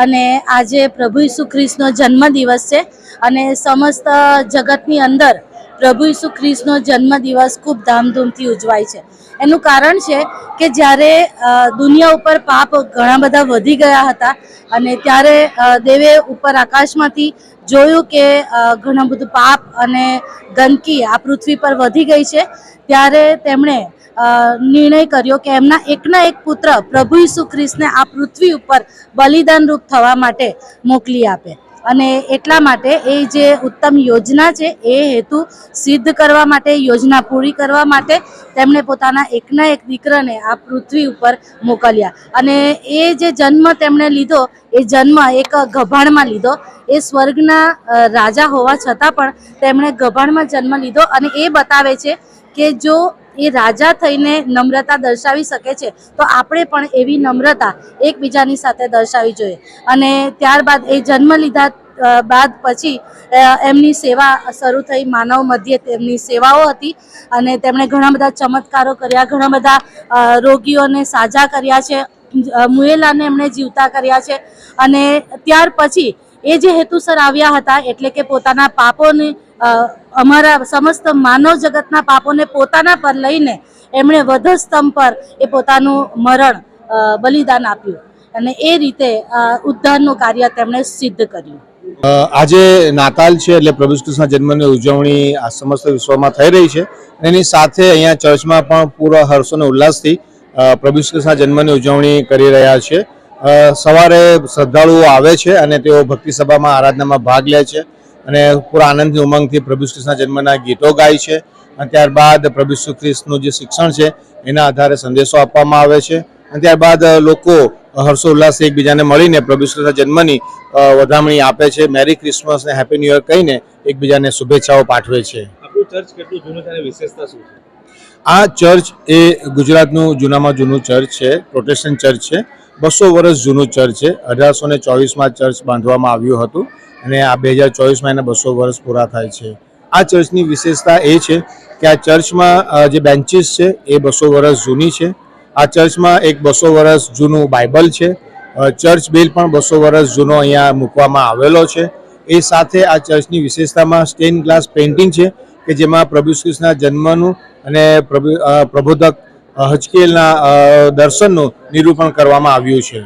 અને આજે પ્રભુ ઈસુ ખ્રિસ્તનો જન્મદિવસ છે અને સમસ્ત જગતની અંદર પ્રભુ ઈસુ ખ્રિસ્તનો જન્મદિવસ ખૂબ ધામધૂમથી ઉજવાય છે। એનું કારણ છે કે જ્યારે દુનિયા ઉપર પાપ ઘણા બધા વધી ગયા હતા અને ત્યારે દેવે ઉપર આકાશમાંથી જોયું કે ઘણું બધું પાપ અને ગંદકી આ પૃથ્વી પર વધી ગઈ છે, ત્યારે તેમણે નિર્ણય કર્યો કે એમના એકના એક પુત્ર પ્રભુ ઈસુ ખ્રિસ્તને આ પૃથ્વી ઉપર બલિદાન રૂપ થવા માટે મોકલી આપે અને એટલા માટે એ જે ઉત્તમ યોજના છે એ હેતુ સિદ્ધ કરવા માટે, યોજના પૂરી કરવા માટે તેમણે પોતાના એકના એક દીકરાને આ પૃથ્વી ઉપર મોકલ્યા અને એ જે જન્મ તેમણે લીધો એ જન્મ એક ગભાણમાં લીધો। એ સ્વર્ગના રાજા હોવા છતાં પણ તેમણે ગભાણમાં જન્મ લીધો અને એ બતાવે છે કે જો એ રાજા થઈને નમ્રતા દર્શાવી શકે છે તો આપણે પણ એવી નમ્રતા એકબીજાની સાથે દર્શાવવી જોઈએ। અને ત્યારબાદ એ જન્મ લીધા બાદ પછી એમની સેવા શરૂ થઈ, માનવ મધ્યે તેમની સેવાઓ હતી અને તેમણે ઘણા બધા ચમત્કારો કર્યા, ઘણા બધા રોગીઓને સાજા કર્યા છે, મુએલાને એમણે જીવતા કર્યા છે અને ત્યાર પછી એ જે હેતુસર આવ્યા હતા એટલે કે પોતાના પાપોને અમારા સમસ્ત માનવ જગતના પાપોને પોતાના પર લઈને એમણે વધસ્તંભ પર એ પોતાનું મરણ બલિદાન આપ્યું અને એ રીતે ઉદ્ધારનું કાર્ય તેમણે સિદ્ધ કર્યું। આજે નાતાલ છે એટલે પ્રભુ કૃષ્ણ જન્મની ઉજવણી આ સમસ્ત વિશ્વમાં થઈ રહી છે। એની સાથે અહીંયા ચર્ચમાં પણ પૂરા હર્ષ અને ઉલ્લાસથી પ્રભુ કૃષ્ણ જન્મની ઉજવણી કરી રહ્યા છે। સવારે શ્રદ્ધાળુઓ આવે છે અને તેઓ ભક્તિ સભામાં આરાધનામાં ભાગ લે છે અને પૂરા આનંદથી ઉમંગથી પ્રભુ કૃષ્ણ જન્મના ગીતો ગાય છે અને ત્યારબાદ પ્રભુ ખ્રિસ્તનું જે શિક્ષણ છે એના આધારે સંદેશો આપવામાં આવે છે અને ત્યારબાદ લોકો હર્ષોલ્લાસ એકબીજાને મળીને પ્રભુ કૃષ્ણ જન્મની વધામણી આપે છે, મેરી ક્રિસમસ ને હેપી ન્યૂ યર કહીને એકબીજાને શુભેચ્છાઓ પાઠવે છે। આપણું ચર્ચ કેટલું જૂનું છે અને વિશેષતા શું છે? આ ચર્ચ એ ગુજરાતનું જૂનામાં જૂનું ચર્ચ છે, પ્રોટેસ્ટન્ટ ચર્ચ છે। 200 વર્ષ જૂનું ચર્ચ છે। 1824માં ચર્ચ બાંધવામાં આવ્યું હતું અને આ 2024માં એના 200 વર્ષ પૂરા થાય છે। આ ચર્ચની વિશેષતા એ છે કે આ ચર્ચમાં જે બેન્ચીસ છે એ 200 વર્ષ જૂની છે। આ ચર્ચમાં એક 200 વર્ષ જૂનું બાઇબલ છે, ચર્ચ બેલ પણ 200 વર્ષ જૂનો અહીંયા મૂકવામાં આવેલો છે। એ સાથે આ ચર્ચની વિશેષતામાં સ્ટેન ગ્લાસ પેઇન્ટિંગ છે કે જેમાં પ્રભુ કૃષ્ણના જન્મનું અને પ્રબોધક હજકેલના દર્શનનું નિરૂપણ કરવામાં આવ્યું છે।